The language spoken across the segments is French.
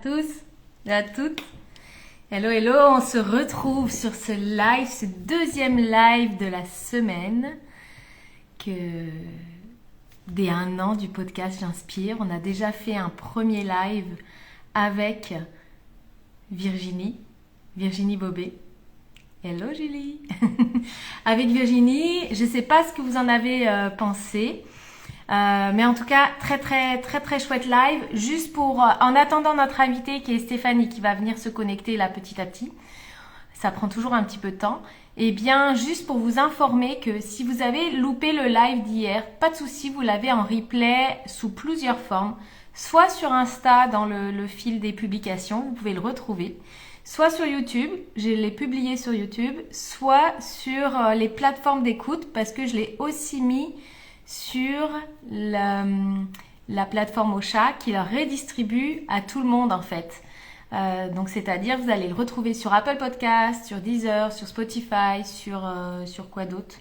Tous et à toutes. Hello, hello, on se retrouve sur ce live, ce deuxième live de la semaine que des 1 an du podcast J'inspire. On a déjà fait un premier live avec Virginie Bobet. Hello Julie. Avec Virginie, je ne sais pas ce que vous en avez pensé. Mais en tout cas, très chouette live. Juste pour, en attendant notre invité qui est Stéphanie qui va venir se connecter là petit à petit. Ça prend toujours un petit peu de temps. Et bien, juste pour vous informer que si vous avez loupé le live d'hier, pas de souci, vous l'avez en replay sous plusieurs formes. Soit sur Insta dans le fil des publications, vous pouvez le retrouver. Soit sur YouTube, je l'ai publié sur YouTube, soit sur les plateformes d'écoute parce que je l'ai aussi mis sur la plateforme Ocha qui le redistribue à tout le monde en fait. Donc c'est-à-dire vous allez le retrouver sur Apple Podcast, sur Deezer, sur Spotify, sur quoi d'autre?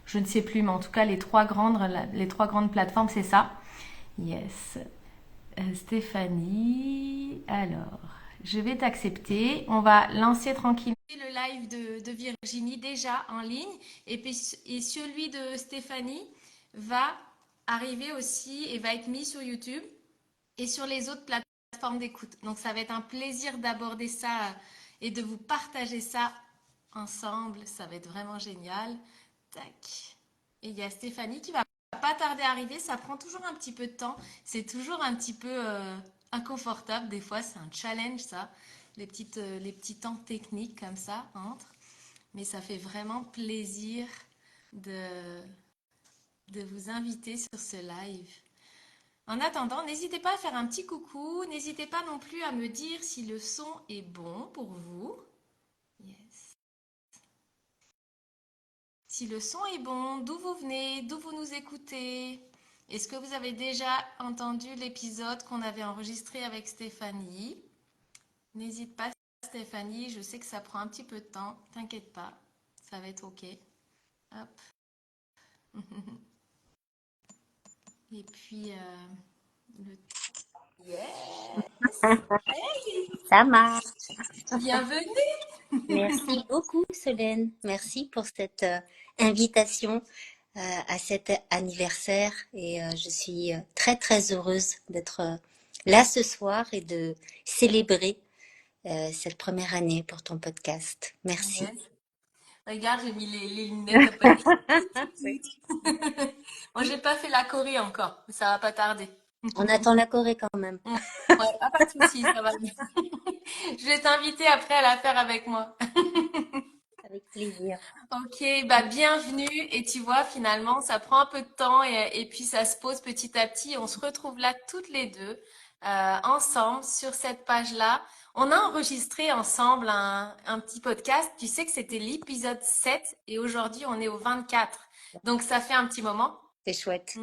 Je ne sais plus, mais en tout cas les trois grandes plateformes c'est ça. Yes. Stéphanie, alors je vais t'accepter. On va lancer tranquillement le live de Virginie déjà en ligne et celui de Stéphanie va arriver aussi et va être mis sur YouTube et sur les autres plateformes d'écoute. Donc ça va être un plaisir d'aborder ça et de vous partager ça ensemble. Ça va être vraiment génial. Tac. Et il y a Stéphanie qui va pas tarder à arriver. Ça prend toujours un petit peu de temps. C'est toujours un petit peu inconfortable. Des fois, c'est un challenge ça. Les petits temps techniques comme ça entre. Mais ça fait vraiment plaisir de, de vous inviter sur ce live. En attendant, n'hésitez pas à faire un petit coucou. N'hésitez pas non plus à me dire si le son est bon pour vous. Yes. Si le son est bon, d'où vous venez, d'où vous nous écoutez. Est-ce que vous avez déjà entendu l'épisode qu'on avait enregistré avec Stéphanie? N'hésite pas, Stéphanie. Je sais que ça prend un petit peu de temps. T'inquiète pas, ça va être OK. Hop. Et puis, le... Yes! Hey! Ça marche. Bienvenue! Merci beaucoup, Solène. Merci pour cette invitation à cet anniversaire. Et je suis très heureuse d'être là ce soir et de célébrer cette première année pour ton podcast. Merci. Yes. Regarde, j'ai mis les lunettes à pas Oui. Moi, j'ai pas fait la Corée encore, mais ça va pas tarder. On attend la Corée quand même, Ouais, pas de souci, ça va bien. Je vais t'inviter après à la faire avec moi. avec plaisir. Ok, bah bienvenue. Et tu vois, finalement, ça prend un peu de temps et puis ça se pose petit à petit. On se retrouve là toutes les deux, ensemble, sur cette page-là. On a enregistré ensemble un petit podcast. Tu sais que c'était l'épisode 7 et aujourd'hui, on est au 24. Donc, ça fait un petit moment. C'est chouette.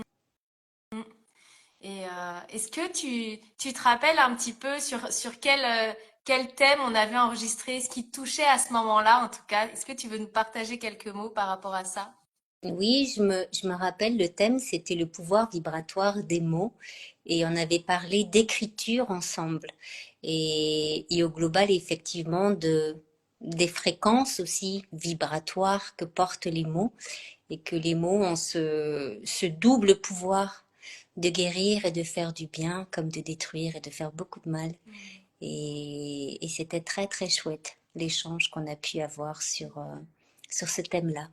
Et est-ce que tu te rappelles un petit peu sur quel thème on avait enregistré, ce qui te touchait à ce moment-là, en tout cas? Est-ce que tu veux nous partager quelques mots par rapport à ça? Oui, je me rappelle, le thème, c'était le pouvoir vibratoire des mots et on avait parlé d'écriture ensemble et au global, effectivement, des fréquences aussi vibratoires que portent les mots et que les mots ont ce double pouvoir de guérir et de faire du bien comme de détruire et de faire beaucoup de mal. Et c'était très chouette l'échange qu'on a pu avoir sur ce thème-là.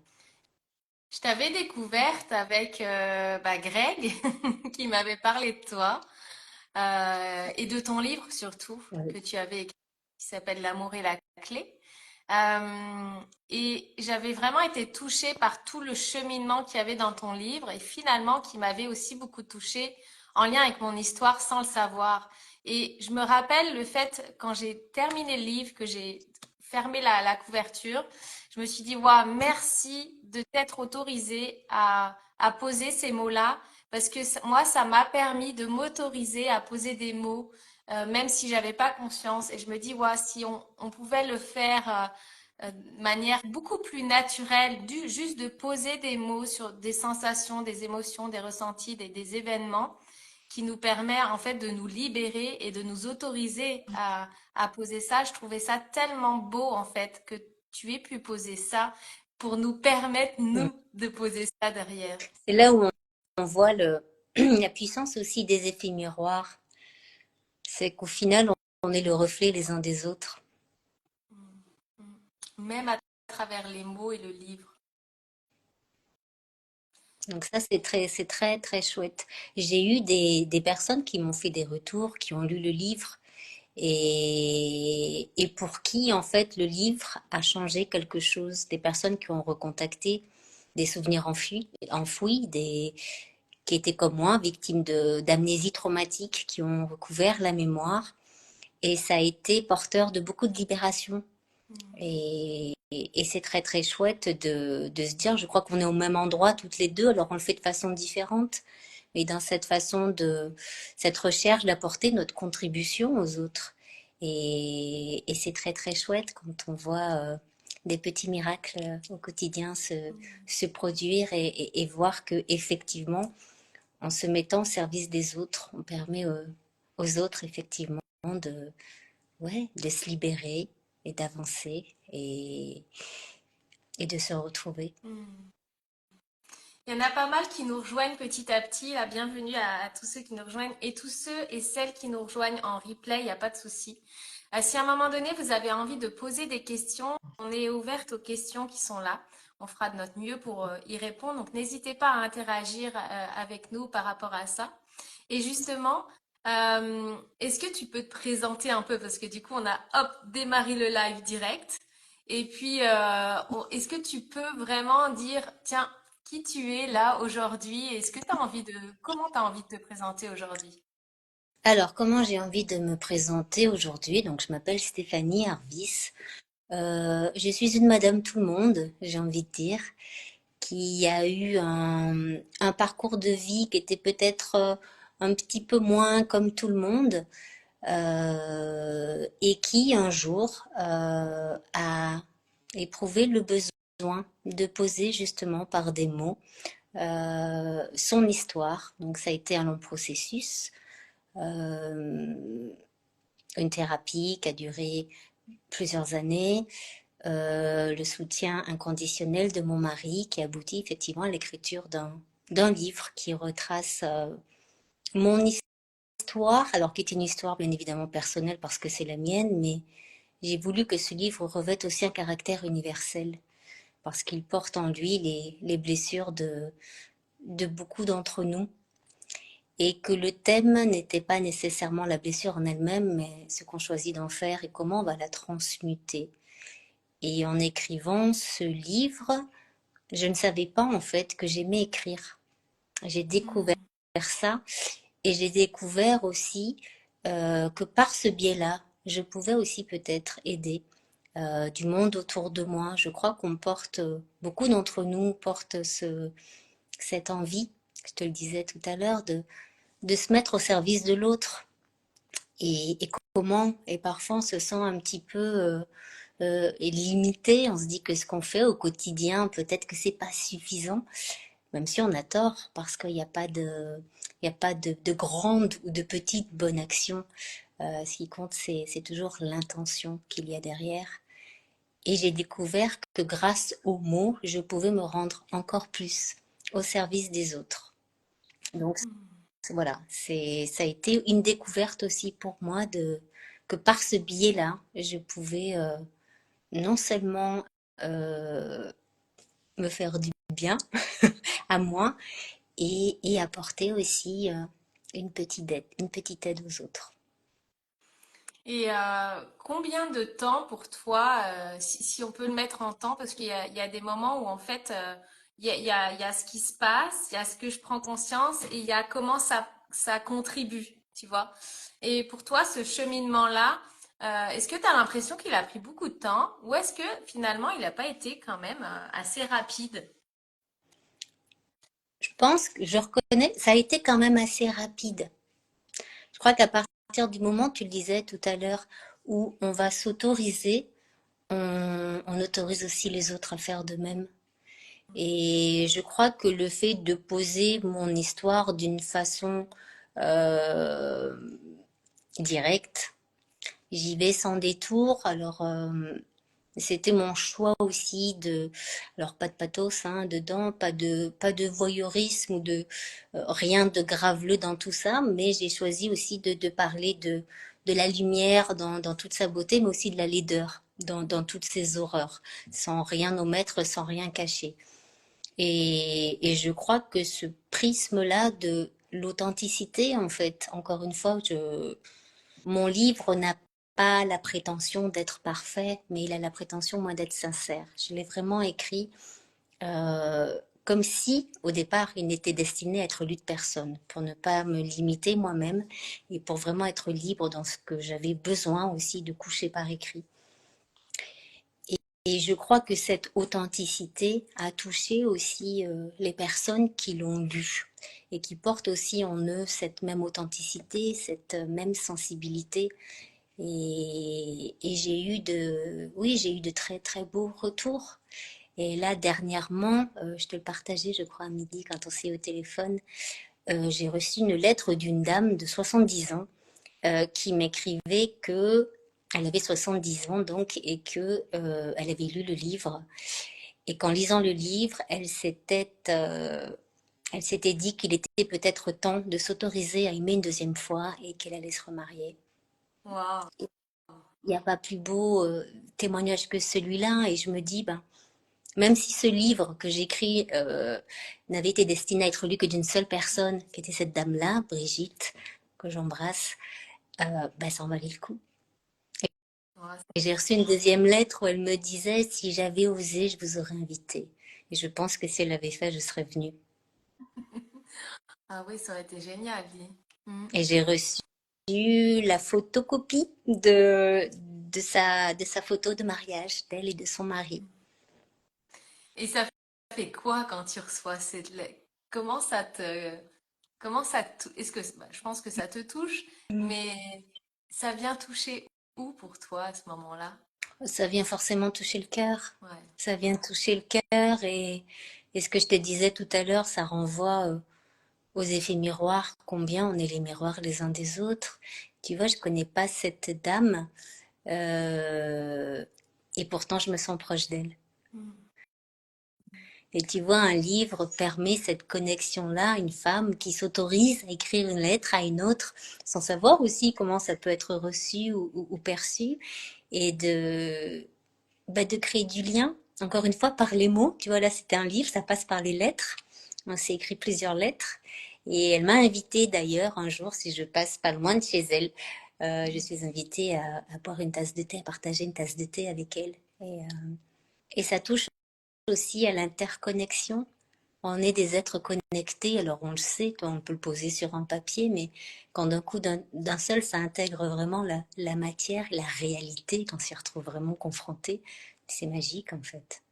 Je t'avais découverte avec Greg, qui m'avait parlé de toi et de ton livre surtout, que tu avais écrit, qui s'appelle L'amour et la clé. Et j'avais vraiment été touchée par tout le cheminement qu'il y avait dans ton livre et finalement qui m'avait aussi beaucoup touchée en lien avec mon histoire sans le savoir. Et je me rappelle le fait, quand j'ai terminé le livre, que j'ai fermé la couverture, je me suis dit, waouh, merci de t'être autorisée à poser ces mots-là, parce que moi, ça m'a permis de m'autoriser à poser des mots, même si j'avais pas conscience. Et je me dis, waouh, si on pouvait le faire de manière beaucoup plus naturelle, juste de poser des mots sur des sensations, des émotions, des ressentis, des événements, qui nous permet en fait de nous libérer et de nous autoriser à poser ça. Je trouvais ça tellement beau en fait que tu aies pu poser ça pour nous permettre, Mm. nous, de poser ça derrière. C'est là où on voit la puissance aussi des effets miroirs. C'est qu'au final, on est le reflet les uns des autres. Mm, mm. Même à travers les mots et le livre. Donc ça, c'est très, très chouette. J'ai eu des personnes qui m'ont fait des retours, qui ont lu le livre et pour qui, en fait, le livre a changé quelque chose. Des personnes qui ont recontacté des souvenirs enfouis, qui étaient comme moi, victimes d'amnésie traumatique, qui ont recouvert la mémoire. Et ça a été porteur de beaucoup de libération. Mm, Et c'est très très chouette de se dire, je crois qu'on est au même endroit toutes les deux, alors on le fait de façon différente, mais dans cette façon cette recherche d'apporter notre contribution aux autres. Et c'est très très chouette quand on voit des petits miracles au quotidien mm, se produire et voir que effectivement, en se mettant au service des autres, on permet aux autres effectivement de, ouais, de se libérer et d'avancer et de se retrouver. mm. Il y en a pas mal qui nous rejoignent petit à petit. La bienvenue à tous ceux qui nous rejoignent et tous ceux et celles qui nous rejoignent en replay, il n'y a pas de souci. Si à un moment donné, vous avez envie de poser des questions, on est ouverte aux questions qui sont là. On fera de notre mieux pour y répondre. Donc, n'hésitez pas à interagir avec nous par rapport à ça. Et justement, est-ce que tu peux te présenter un peu? Parce que du coup, on a hop, démarré le live direct. Et puis, est-ce que tu peux vraiment dire, tiens, qui tu es là aujourd'hui? Est-ce que tu as envie de, comment tu as envie de te présenter aujourd'hui? Alors, comment j'ai envie de me présenter aujourd'hui? Donc, je m'appelle Stéphanie Harvis. Je suis une Madame Tout le Monde, j'ai envie de dire, qui a eu un parcours de vie qui était peut-être un petit peu moins comme tout le monde, et qui un jour a éprouvé le besoin de poser justement par des mots son histoire. Donc ça a été un long processus, euh, une thérapie qui a duré plusieurs années, le soutien inconditionnel de mon mari qui aboutit effectivement à l'écriture d'un livre qui retrace mon histoire, alors qui est une histoire bien évidemment personnelle parce que c'est la mienne, mais j'ai voulu que ce livre revête aussi un caractère universel parce qu'il porte en lui les blessures de beaucoup d'entre nous et que le thème n'était pas nécessairement la blessure en elle-même, mais ce qu'on choisit d'en faire et comment on va la transmuter. Et en écrivant ce livre, je ne savais pas en fait que j'aimais écrire. J'ai découvert Hmm, ça et j'ai découvert aussi que par ce biais-là, je pouvais aussi peut-être aider du monde autour de moi. Je crois qu'on porte, beaucoup d'entre nous portent cette envie, je te le disais tout à l'heure, de se mettre au service de l'autre. Et comment, et parfois on se sent un petit peu limité, on se dit que ce qu'on fait au quotidien, peut-être que c'est pas suffisant, même si on a tort, parce qu'il n'y a pas il y a pas de grande ou de petite bonne action. Ce qui compte, c'est toujours l'intention qu'il y a derrière. Et j'ai découvert que grâce aux mots, je pouvais me rendre encore plus au service des autres. Donc hmm, voilà, ça a été une découverte aussi pour moi que par ce biais-là, je pouvais non seulement euh, me faire du bien à moi et apporter aussi une petite aide aux autres. Et combien de temps pour toi, si on peut le mettre en temps, parce il y a des moments où en fait, il y a ce qui se passe, il y a ce que je prends conscience et il y a comment ça contribue, tu vois. Et pour toi, ce cheminement-là, est-ce que tu as l'impression qu'il a pris beaucoup de temps ou est-ce que finalement, il n'a pas été quand même assez rapide? Je pense que je reconnais, ça a été quand même assez rapide. Je crois qu'à partir du moment, tu le disais tout à l'heure, où on va s'autoriser, on autorise aussi les autres à faire de même. Et je crois que le fait de poser mon histoire d'une façon euh, direct. J'y vais sans détour. Alors, c'était mon choix aussi de, alors pas de pathos hein, dedans, pas de voyeurisme ou de rien de graveleux dans tout ça, mais j'ai choisi aussi de parler de la lumière dans toute sa beauté, mais aussi de la laideur dans toutes ses horreurs, sans rien omettre, sans rien cacher. Et je crois que ce prisme-là de l'authenticité, en fait, encore une fois, mon livre n'a pas la prétention d'être parfait, mais il a la prétention, moi, d'être sincère. Je l'ai vraiment écrit comme si, au départ, il n'était destiné à être lu de personne, pour ne pas me limiter moi-même et pour vraiment être libre dans ce que j'avais besoin aussi de coucher par écrit. Et je crois que cette authenticité a touché aussi les personnes qui l'ont lu et qui portent aussi en eux cette même authenticité, cette même sensibilité. Et oui, j'ai eu de très très beaux retours. Et là, dernièrement, je te le partageais, je crois, à midi quand on s'est au téléphone, j'ai reçu une lettre d'une dame de 70 ans qui m'écrivait que elle avait 70 ans donc et que elle avait lu le livre et qu'en lisant le livre, elle s'était dit qu'il était peut-être temps de s'autoriser à aimer une deuxième fois et qu'elle allait se remarier. Waouh. Il n'y a pas plus beau témoignage que celui-là et je me dis, ben, même si ce livre que j'écris n'avait été destiné à être lu que d'une seule personne, qui était cette dame-là, Brigitte, que j'embrasse, ben, ça en valait le coup. Ouais, Et j'ai reçu une deuxième lettre où elle me disait, si j'avais osé, je vous aurais invité. Et je pense que si elle l'avait fait, je serais venue. ah oui, ça aurait été génial, dit. Mm. Et j'ai reçu la photocopie de sa photo de mariage, d'elle et de son mari. Et ça fait quoi quand tu reçois cette lettre? Comment ça te, est-ce que, bah, je pense que ça te touche, mais ça vient toucher où pour toi à ce moment-là? Ça vient forcément toucher le cœur. Ouais. Ça vient toucher le cœur et ce que je te disais tout à l'heure, ça renvoie aux effets miroirs, combien on est les miroirs les uns des autres. Tu vois, je connais pas cette dame euh, et pourtant je me sens proche d'elle. Mm. Et tu vois, un livre permet cette connexion-là, une femme qui s'autorise à écrire une lettre à une autre, sans savoir aussi comment ça peut être reçu ou perçu, et de créer du lien, encore une fois, par les mots. Tu vois, là, c'était un livre, ça passe par les lettres. On s'est écrit plusieurs lettres. Et elle m'a invitée d'ailleurs un jour, si je passe pas loin de chez elle, je suis invitée à boire une tasse de thé, à partager une tasse de thé avec elle. Et ça touche aussi à l'interconnexion. On est des êtres connectés, alors on le sait, toi, on peut le poser sur un papier, mais quand d'un coup, d'un seul, ça intègre vraiment la matière, la réalité, qu'on s'y retrouve vraiment confronté, c'est magique en fait.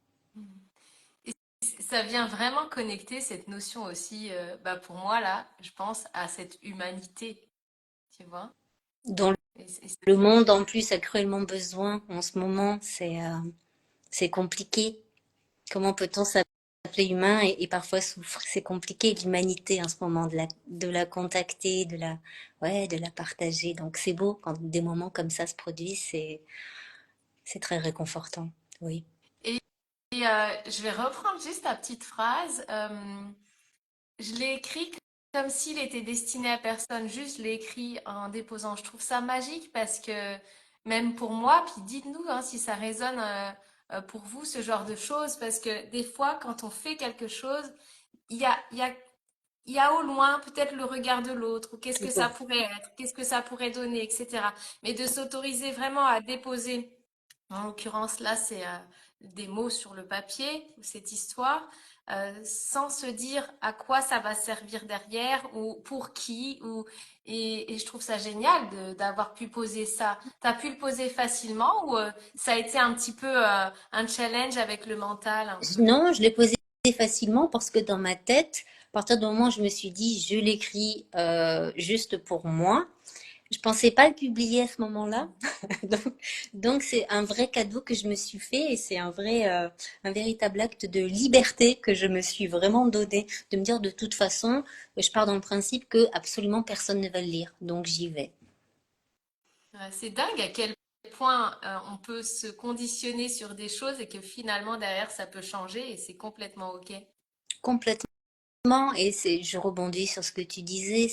Et ça vient vraiment connecter cette notion aussi, bah pour moi là, je pense à cette humanité, tu vois. Dont Et le monde en plus a cruellement besoin en ce moment, c'est compliqué. Comment peut-on s'appeler humain et parfois souffrir? C'est compliqué l'humanité en ce moment, de la contacter, ouais, de la partager. Donc c'est beau quand des moments comme ça se produisent, c'est très réconfortant. Oui. je vais reprendre juste ta petite phrase. Je l'ai écrit comme s'il était destiné à personne. Juste, je l'ai écrit en déposant. Je trouve ça magique parce que même pour moi, puis dites-nous hein, si ça résonne pour vous, ce genre de choses. Parce que des fois, quand on fait quelque chose, il y a, il y a, il y a au loin peut-être le regard de l'autre, ou qu'est-ce que Tout ça pourrait être, qu'est-ce que ça pourrait donner, etc. Mais de s'autoriser vraiment à déposer. En l'occurrence, là, c'est des mots sur le papier, cette histoire, sans se dire à quoi ça va servir derrière ou pour qui. Et je trouve ça génial d'avoir pu poser ça. T'as pu le poser facilement ou ça a été un petit peu un challenge avec le mental un peu? Non, je l'ai posé facilement parce que dans ma tête, à partir du moment où je me suis dit, je l'écris juste pour moi, Je pensais pas le publier à ce moment-là. Donc, donc c'est un vrai cadeau que je me suis fait et c'est un véritable acte de liberté que je me suis vraiment donné. De me dire de toute façon, je pars dans le principe que absolument personne ne va le lire. Donc j'y vais. Ouais, c'est dingue à quel point on peut se conditionner sur des choses et que finalement derrière ça peut changer et c'est complètement OK. Complètement. Et je rebondis sur ce que tu disais,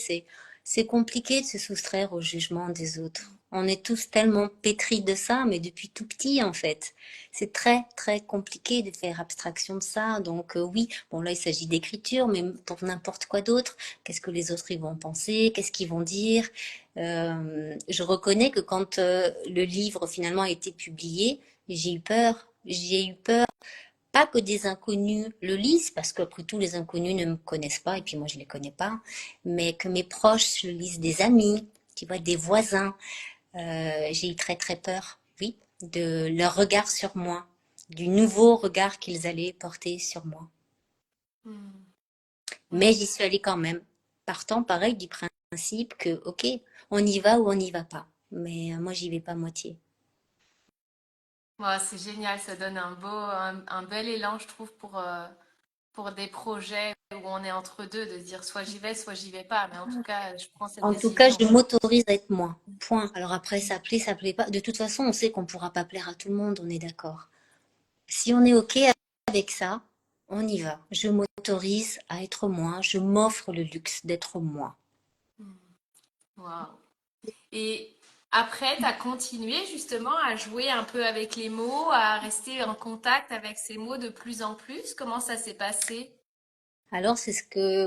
c'est compliqué de se soustraire au jugement des autres. On est tous tellement pétris de ça, mais depuis tout petit en fait. C'est très très compliqué de faire abstraction de ça. Donc oui, bon là il s'agit d'écriture, mais pour n'importe quoi d'autre, qu'est-ce que les autres ils vont penser, qu'est-ce qu'ils vont dire. Je reconnais que quand le livre finalement a été publié, j'ai eu peur. J'ai eu peur pas que des inconnus le lisent, parce qu'après tout, les inconnus ne me connaissent pas, et puis moi, je les connais pas, mais que mes proches le lisent, des amis, tu vois, des voisins. J'ai eu très, très peur, oui, de leur regard sur moi, du nouveau regard qu'ils allaient porter sur moi. Hmm. Mais Ouais. j'y suis allée quand même, partant pareil du principe que, ok, on y va ou on n'y va pas. Mais moi, j'y vais pas à moitié. Ouais, c'est génial, ça donne un bel élan, je trouve, pour des projets où on est entre deux, de se dire soit j'y vais pas, mais en tout cas, je prends cette En tout cas, décision. je m'autorise à être moi. Point. Alors après, ça plaît pas. De toute façon, on sait qu'on pourra pas plaire à tout le monde, on est d'accord. Si on est OK avec ça, on y va. Je m'autorise à être moi. Je m'offre le luxe d'être moi. Hmm. Waouh. Et après, tu as continué justement à jouer un peu avec les mots, à rester en contact avec ces mots de plus en plus. Comment ça s'est passé? Alors,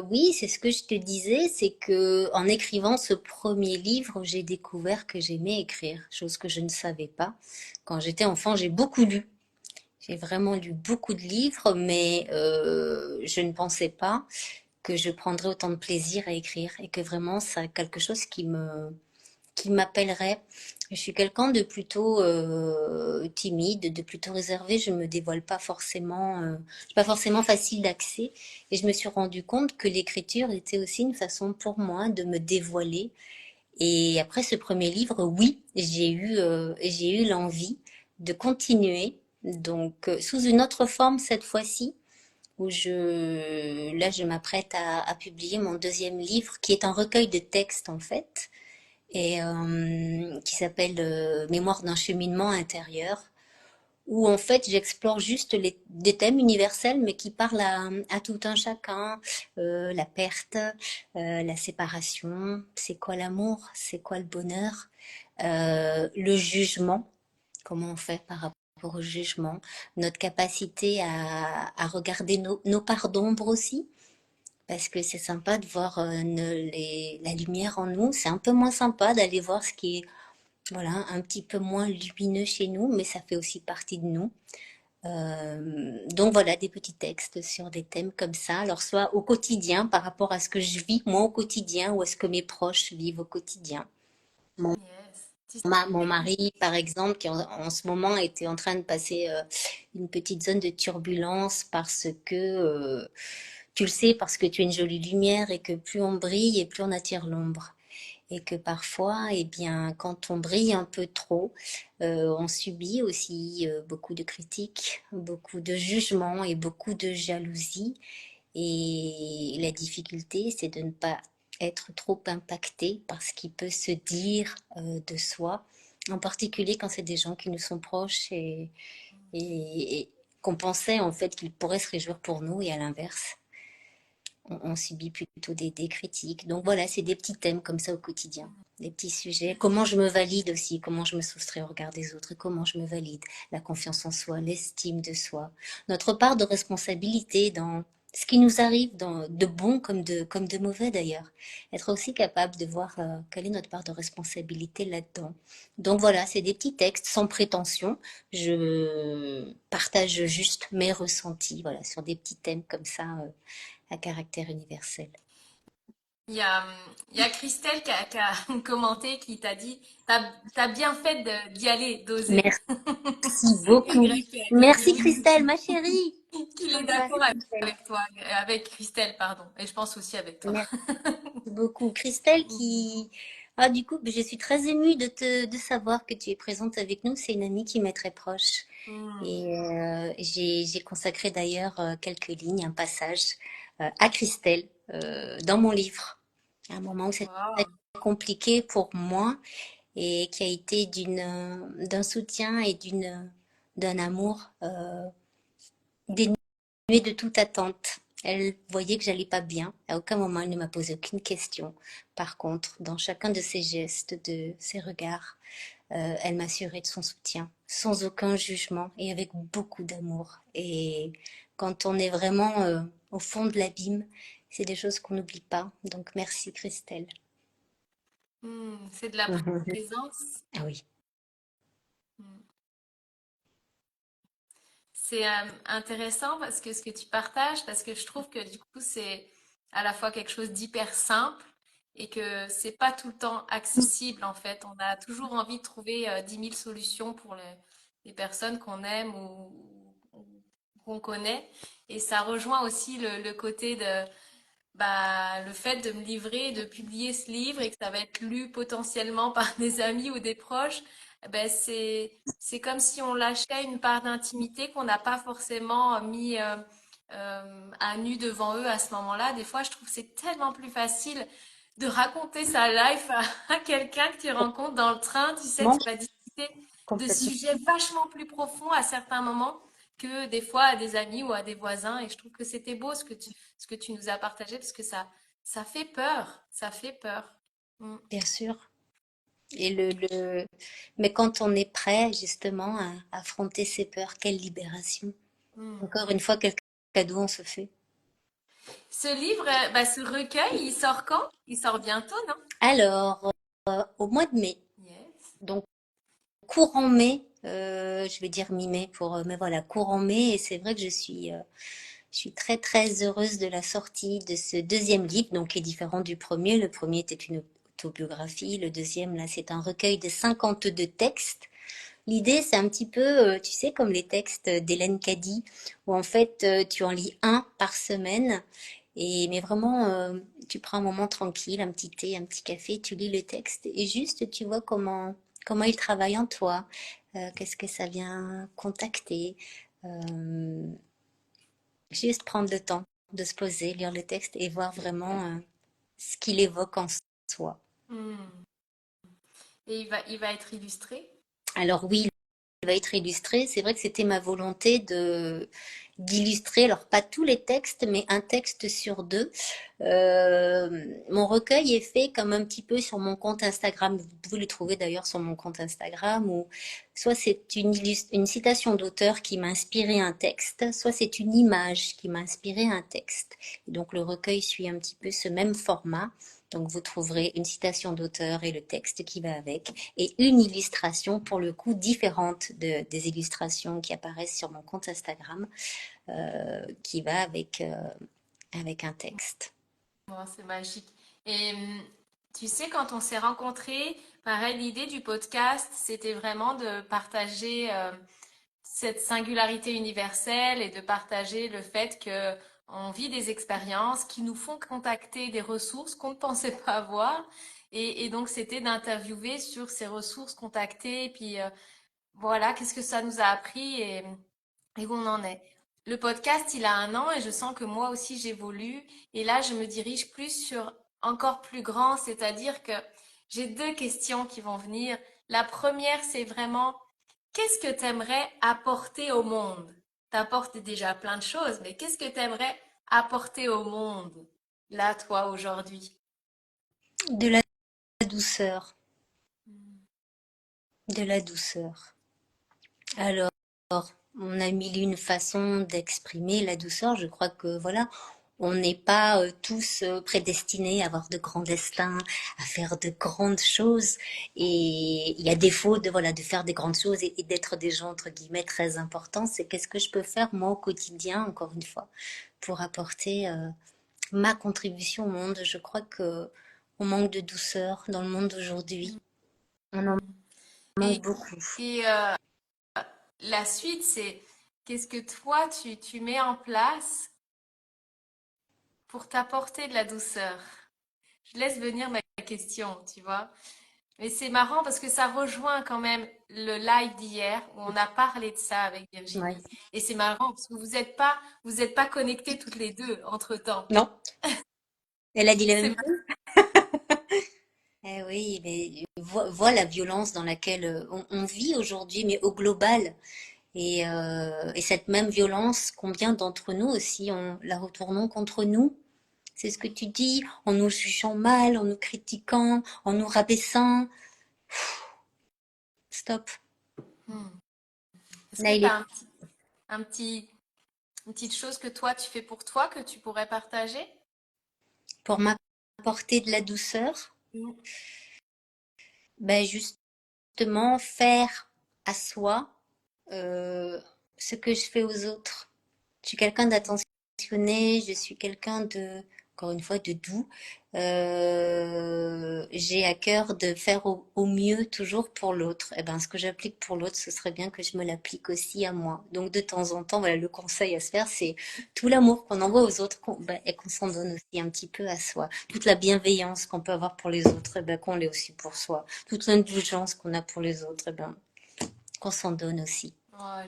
oui, c'est ce que je te disais, c'est que en écrivant ce premier livre, j'ai découvert que j'aimais écrire, chose que je ne savais pas. Quand j'étais enfant, j'ai beaucoup lu. J'ai vraiment lu beaucoup de livres, mais je ne pensais pas que je prendrais autant de plaisir à écrire et que vraiment ça quelque chose qui m'appellerait. Je suis quelqu'un de plutôt timide, de plutôt réservé. Je me dévoile pas forcément, je suis pas forcément facile d'accès. Et je me suis rendu compte que l'écriture était aussi une façon pour moi de me dévoiler. Et après ce premier livre, oui, j'ai eu l'envie de continuer. Donc sous une autre forme cette fois-ci, là je m'apprête à publier mon deuxième livre, qui est un recueil de textes en fait et qui s'appelle Mémoire d'un cheminement intérieur, où en fait j'explore juste des thèmes universels, mais qui parlent à tout un chacun. La perte, la séparation, c'est quoi l'amour, c'est quoi le bonheur, le jugement, comment on fait par rapport au jugement, notre capacité à regarder nos parts d'ombre aussi, parce que c'est sympa de voir la lumière en nous. C'est un peu moins sympa d'aller voir ce qui est voilà, un petit peu moins lumineux chez nous, mais ça fait aussi partie de nous. Donc voilà, des petits textes sur des thèmes comme ça. Alors soit au quotidien, par rapport à ce que je vis moi au quotidien, ou à ce que mes proches vivent au quotidien. Mon, Yes. mon mari, par exemple, qui en ce moment était en train de passer une petite zone de turbulence parce que tu le sais, parce que tu es une jolie lumière et que plus on brille et plus on attire l'ombre. Et que parfois, eh bien, quand on brille un peu trop, on subit aussi beaucoup de critiques, beaucoup de jugements et beaucoup de jalousie. Et la difficulté, c'est de ne pas être trop impacté par ce qui peut se dire de soi, en particulier quand c'est des gens qui nous sont proches et qu'on pensait en fait qu'ils pourraient se réjouir pour nous et à l'inverse on subit plutôt des critiques. Donc voilà, c'est des petits thèmes comme ça au quotidien, des petits sujets. Comment je me valide aussi, comment je me soustrais au regard des autres et comment je me valide. La confiance en soi, l'estime de soi, notre part de responsabilité dans ce qui nous arrive, de bon comme de mauvais d'ailleurs. Être aussi capable de voir quelle est notre part de responsabilité là-dedans. Donc voilà, c'est des petits textes sans prétention. Je partage juste mes ressentis, voilà, sur des petits thèmes comme ça. À caractère universel. Il y a Christelle qui a commenté, qui t'a dit, t'as bien fait d'y aller, d'oser. Merci beaucoup. Y a Merci Virginie Christelle, ma chérie. qui est T'embrasse d'accord Christelle. avec toi, avec Christelle, pardon. Et je pense aussi avec toi. Merci beaucoup. Christelle Ah, du coup, je suis très émue de savoir que tu es présente avec nous. C'est une amie qui m'est très proche. Hmm. Et j'ai consacré d'ailleurs quelques lignes, un passage à Christelle dans mon livre. Un moment où c'était très Wow. compliqué pour moi et qui a été d'un soutien et d'un amour dénué de toute attente. Elle voyait que j'allais pas bien. À aucun moment, elle ne m'a posé aucune question. Par contre, dans chacun de ses gestes, de ses regards, elle m'assurait de son soutien, sans aucun jugement et avec beaucoup d'amour. Et quand on est vraiment au fond de l'abîme, c'est des choses qu'on n'oublie pas. Donc merci Christelle. C'est de la Mhm. présence. Ah oui, Hmm. C'est intéressant parce que ce que tu partages, parce que je trouve que du coup c'est à la fois quelque chose d'hyper simple et que c'est pas tout le temps accessible en fait. On a toujours envie de trouver 10 000 solutions pour les personnes qu'on aime ou qu'on connaît. Et ça rejoint aussi le côté de bah, le fait de me livrer, de publier ce livre et que ça va être lu potentiellement par des amis ou des proches, ben c'est comme si on lâchait une part d'intimité qu'on n'a pas forcément mis à nu devant eux à ce moment-là. Des fois, je trouve que c'est tellement plus facile de raconter sa life à quelqu'un que tu rencontres dans le train. Tu sais, tu complètement, vas discuter de complètement. sujets vachement plus profonds à certains moments que des fois à des amis ou à des voisins. Et je trouve que c'était beau ce que tu nous as partagé parce que ça fait peur. Ça fait peur. Mm. Bien sûr. Et Mais quand on est prêt justement à affronter ses peurs, quelle libération. Mm. Encore une fois, quel cadeau on se fait. Ce livre, bah, ce recueil, il sort quand? Il sort bientôt, non? Alors, au mois de mai, Yes. donc courant mai, je vais dire mi-mai mais voilà, courant mai, et c'est vrai que je suis très très heureuse de la sortie de ce deuxième livre, donc qui est différent du premier. Le premier était une autobiographie, le deuxième, là, c'est un recueil de 52 textes. L'idée, c'est un petit peu, tu sais, comme les textes d'Hélène Caddy, où en fait, tu en lis un par semaine. Mais vraiment, tu prends un moment tranquille, un petit thé, un petit café, tu lis le texte et juste tu vois comment il travaille en toi, qu'est-ce que ça vient contacter. Euh, Juste prendre le temps de se poser, lire le texte et voir vraiment ce qu'il évoque en soi. Mm. Et il va être illustré? Alors oui, va être illustré. C'est vrai que c'était ma volonté de d'illustrer, alors pas tous les textes, mais un texte sur deux. Mon recueil est fait comme un petit peu sur mon compte Instagram. Vous pouvez le trouver d'ailleurs sur mon compte Instagram, où soit c'est une citation d'auteur qui m'a inspiré un texte, soit c'est une image qui m'a inspiré un texte. Et donc le recueil suit un petit peu ce même format. Donc vous trouverez une citation d'auteur et le texte qui va avec, et une illustration pour le coup différente des illustrations qui apparaissent sur mon compte Instagram, qui va avec un texte. Bon, c'est magique. Et tu sais, quand on s'est rencontrés, pareil, l'idée du podcast, c'était vraiment de partager cette singularité universelle et de partager le fait que on vit des expériences qui nous font contacter des ressources qu'on ne pensait pas avoir. Et donc, c'était d'interviewer sur ces ressources contactées, et puis voilà, qu'est-ce que ça nous a appris et où on en est. Le podcast, il a 1 an et je sens que moi aussi j'évolue. Et là, je me dirige plus sur encore plus grand, c'est-à-dire que j'ai 2 questions qui vont venir. La première, c'est vraiment, qu'est-ce que tu aimerais apporter au monde? T'apportes déjà plein de choses, mais qu'est-ce que tu aimerais apporter au monde, là, toi, aujourd'hui? De la douceur, de la douceur. Alors, on a mille et une façons d'exprimer la douceur. Je crois que voilà, on n'est pas tous prédestinés à avoir de grands destins, à faire de grandes choses. Et il y a défaut de voilà de faire des grandes choses et d'être des gens entre guillemets très importants. C'est qu'est-ce que je peux faire moi au quotidien, encore une fois, pour apporter ma contribution au monde. Je crois que on manque de douceur dans le monde d'aujourd'hui. On en manque Et, beaucoup. et la suite, c'est qu'est-ce que toi, tu mets en place pour t'apporter de la douceur? Je laisse venir ma question, tu vois. Mais c'est marrant parce que ça rejoint quand même le live d'hier où on a parlé de ça avec Ouais. Virginie. Et c'est marrant parce que vous êtes pas connectés toutes les deux entre-temps. Non, elle a dit la C'est même chose. Eh oui, mais vois la violence dans laquelle on vit aujourd'hui, mais au global. Et cette même violence, combien d'entre nous aussi, on la retournons contre nous? C'est ce que tu dis, en nous jugeant mal, en nous critiquant, en nous rabaissant. Stop. Hmm. Est-ce que Là, tu as un petit, une petite chose que toi tu fais pour toi que tu pourrais partager? pour m'apporter de la douceur, Hmm. ben justement, faire à soi ce que je fais aux autres. Je suis quelqu'un d'attentionné, je suis quelqu'un de, encore une fois, de doux. J'ai à cœur de faire au mieux toujours pour l'autre. Et ben, ce que j'applique pour l'autre, ce serait bien que je me l'applique aussi à moi. Donc, de temps en temps, voilà, le conseil à se faire, c'est tout l'amour qu'on envoie aux autres et qu'on s'en donne aussi un petit peu à soi. Toute la bienveillance qu'on peut avoir pour les autres, et ben, qu'on l'ait aussi pour soi. Toute l'indulgence qu'on a pour les autres, et ben, qu'on s'en donne aussi. Oh,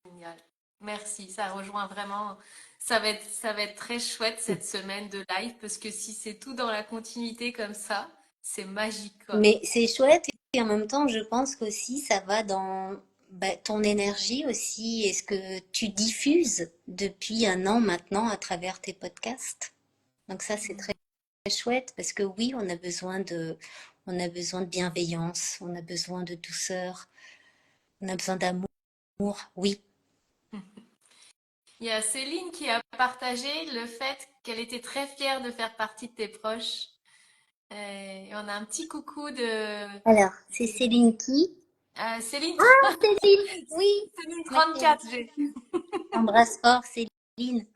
génial. Merci, ça rejoint vraiment. Ça va être très chouette cette semaine de live parce que si c'est tout dans la continuité comme ça, c'est magique, quoi. Mais c'est chouette et en même temps, je pense qu'aussi ça va dans ton énergie aussi et ce que tu diffuses depuis un an maintenant à travers tes podcasts. Donc ça, c'est très, très chouette parce que oui, on a besoin de bienveillance, on a besoin de douceur, on a besoin d'amour. Oui, Il y a Céline qui a partagé le fait qu'elle était très fière de faire partie de tes proches. Et on a un petit coucou alors, c'est Céline qui? Céline, Céline, oui, Céline ma chérie. 34. Embrasse fort, Céline.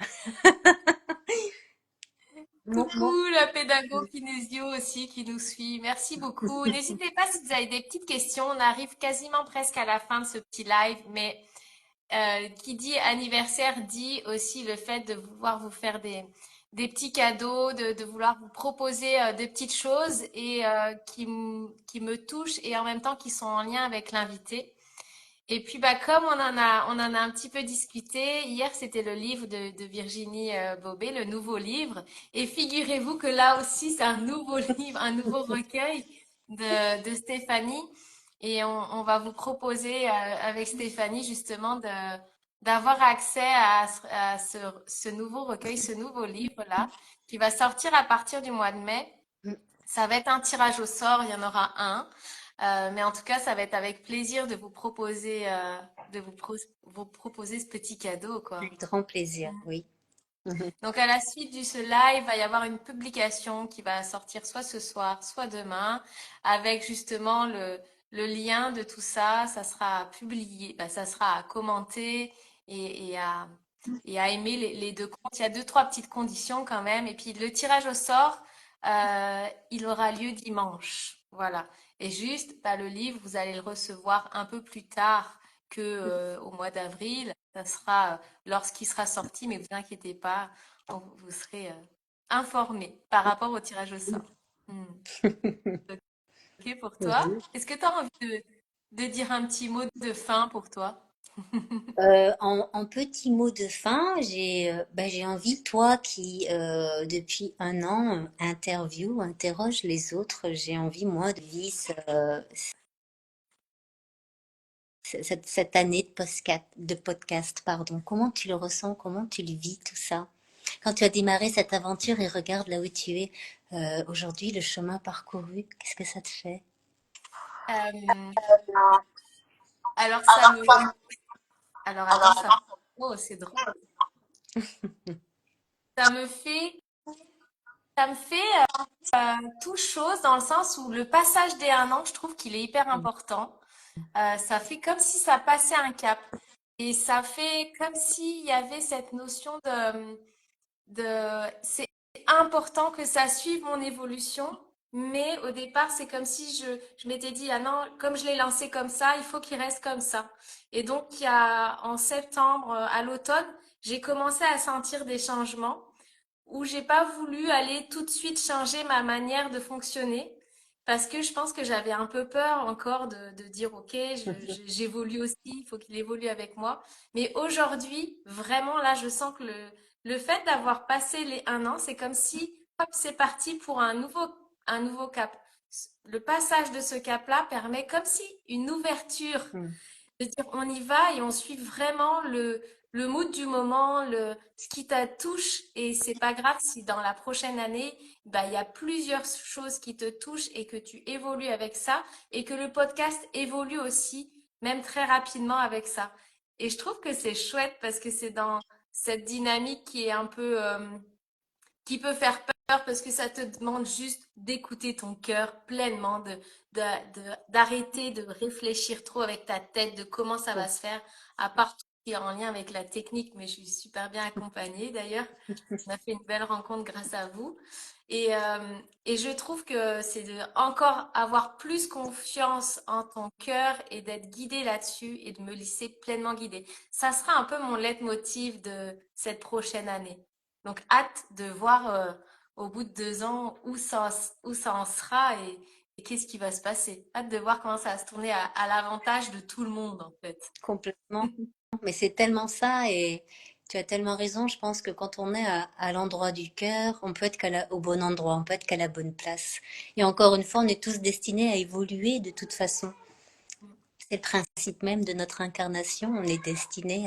Coucou la pédago kinésio aussi qui nous suit. Merci beaucoup. N'hésitez pas si vous avez des petites questions. On arrive quasiment presque à la fin de ce petit live, mais qui dit anniversaire dit aussi le fait de vouloir vous faire des petits cadeaux, de vouloir vous proposer des petites choses et qui me touchent et en même temps qui sont en lien avec l'invité. Et puis bah comme on en a un petit peu discuté, hier c'était le livre de Virginie Bobet, le nouveau livre. Et figurez-vous que là aussi c'est un nouveau livre, un nouveau recueil de Stéphanie. Et on va vous proposer avec Stéphanie justement d'avoir accès à ce nouveau recueil, ce nouveau livre-là, qui va sortir à partir du mois de mai. Ça va être un tirage au sort, il y en aura un. Mais en tout cas, ça va être avec plaisir de vous proposer, vous proposer ce petit cadeau, quoi. Avec grand plaisir, Mm. oui. Donc, à la suite de ce live, il va y avoir une publication qui va sortir soit ce soir, soit demain, avec justement le lien de tout ça. Ça sera publié, bah, ça sera à commenter et, et à, et à aimer les deux comptes. Il y a deux, trois petites conditions quand même. Et puis, le tirage au sort, il aura lieu dimanche. Voilà. Et juste, bah, le livre, vous allez le recevoir un peu plus tard que, au mois d'avril. Ça sera lorsqu'il sera sorti, mais vous inquiétez pas, vous serez informé par rapport au tirage au sort. Hmm. Ok pour toi? Oui. Est-ce que tu as envie de dire un petit mot de fin pour toi? En petits mots de fin, j'ai envie, toi qui depuis un an interroge les autres, j'ai envie moi de vivre cette année de podcast, pardon. Comment tu le ressens? Comment tu le vis tout ça? Quand tu as démarré cette aventure et regarde là où tu es aujourd'hui, le chemin parcouru, qu'est-ce que ça te fait? Euh, alors ça me, alors attends, oh c'est drôle. Ça me fait, ça me fait tout chose dans le sens où le passage des un an, je trouve qu'il est hyper important. Ça fait comme si ça passait un cap. Et ça fait comme s'il y avait cette notion c'est important que ça suive mon évolution. Mais au départ, c'est comme si je m'étais dit, ah non, comme je l'ai lancé comme ça, il faut qu'il reste comme ça. Et donc, en septembre, à l'automne, j'ai commencé à sentir des changements où j'ai pas voulu aller tout de suite changer ma manière de fonctionner parce que je pense que j'avais un peu peur encore de dire ok, j'évolue aussi, il faut qu'il évolue avec moi. Mais aujourd'hui, vraiment là, je sens que le fait d'avoir passé les 1 an, c'est comme si hop, c'est parti pour un nouveau cap. Le passage de ce cap-là permet comme si une ouverture Mm. de dire on y va et on suit vraiment le mood du moment, ce qui te touche et c'est pas grave si dans la prochaine année, bah, il y a plusieurs choses qui te touchent et que tu évolues avec ça et que le podcast évolue aussi, même très rapidement avec ça. Et je trouve que c'est chouette parce que c'est dans cette dynamique qui est un peu, qui peut faire peur parce que ça te demande juste d'écouter ton cœur pleinement, d'arrêter de réfléchir trop avec ta tête de comment ça va se faire, à part tout ce qui est en lien avec la technique, mais je suis super bien accompagnée d'ailleurs. On a fait une belle rencontre grâce à vous. Et je trouve que c'est de encore avoir plus confiance en ton cœur et d'être guidée là-dessus et de me laisser pleinement guider. Ça sera un peu mon leitmotiv de cette prochaine année. Donc, hâte de voir au bout de 2 ans où ça en sera et qu'est-ce qui va se passer. Hâte de voir comment ça va se tourner à l'avantage de tout le monde, en fait. Complètement. Mais c'est tellement ça et tu as tellement raison. Je pense que quand on est à l'endroit du cœur, on peut être au bon endroit, on peut être qu'à la bonne place. Et encore une fois, on est tous destinés à évoluer de toute façon. C'est le principe même de notre incarnation. On est destiné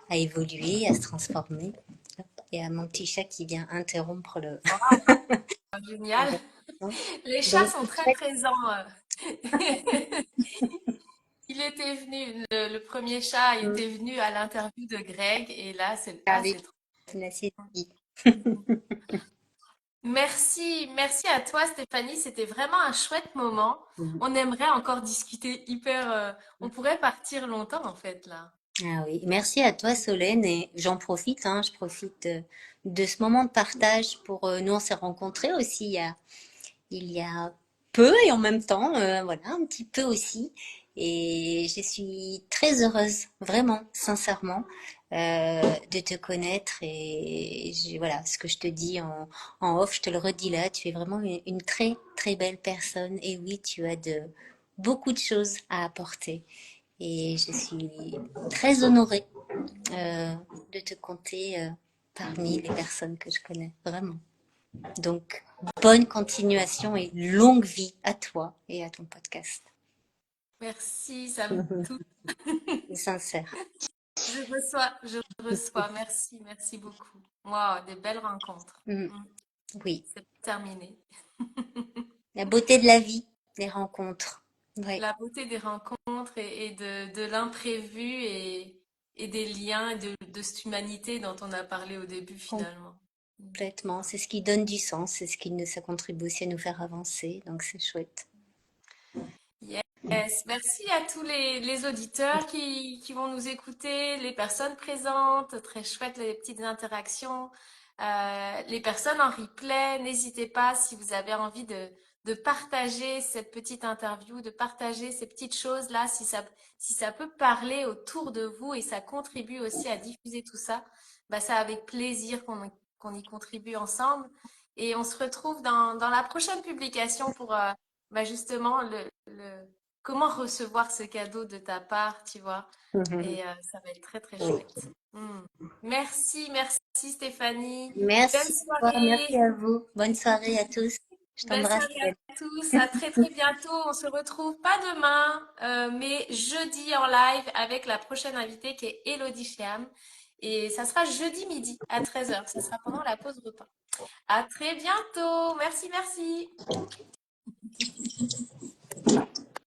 à évoluer, à se transformer. Il y a mon petit chat qui vient interrompre le. Génial. Les chats Donc, sont très présents. Il était venu, le premier chat était venu à l'interview de Greg et là, avec c'est trop. la saisie. Merci, merci à toi Stéphanie, c'était vraiment un chouette moment. On aimerait encore discuter on pourrait partir longtemps en fait là. Ah oui, merci à toi Solène et j'en profite, je profite de ce moment de partage pour nous on s'est rencontrés aussi il y a peu et en même temps, voilà, un petit peu aussi. Et je suis très heureuse, vraiment, sincèrement, de te connaître. Et voilà, ce que je te dis en off, je te le redis là, tu es vraiment une très, très belle personne. Et oui, tu as beaucoup de choses à apporter. Et je suis très honorée de te compter parmi les personnes que je connais, vraiment. Donc, bonne continuation et longue vie à toi et à ton podcast. Merci, ça me touche. C'est sincère. Je reçois. Merci, merci beaucoup. Wow, des belles rencontres. Mm. Mm, Oui, c'est terminé. la beauté de la vie, les rencontres. Oui, La beauté des rencontres et de l'imprévu et des liens et de cette humanité dont on a parlé au début finalement. complètement. C'est ce qui donne du sens, c'est ce qui nous, ça contribue aussi à nous faire avancer. Donc, c'est chouette. Yes, merci à tous les auditeurs qui vont nous écouter, les personnes présentes, très chouette les petites interactions, les personnes en replay. N'hésitez pas si vous avez envie de partager cette petite interview, de partager ces petites choses-là, si ça peut parler autour de vous et ça contribue aussi à diffuser tout ça, bah, c'est avec plaisir qu'on y contribue ensemble. Et on se retrouve dans la prochaine publication pour bah, justement comment recevoir ce cadeau de ta part, tu vois. Et ça va être très, très Oui. chouette. Mm. Merci, merci Stéphanie. Belle Merci à toi, merci soirée. à vous. Bonne soirée à tous. Je Belle t'embrasse. soirée à tous. À très, très bientôt. On se retrouve pas demain, mais jeudi en live avec la prochaine invitée qui est Elodie Chiam. Et ça sera jeudi midi à 13h. Ça sera pendant la pause repas. À très bientôt. Merci, merci.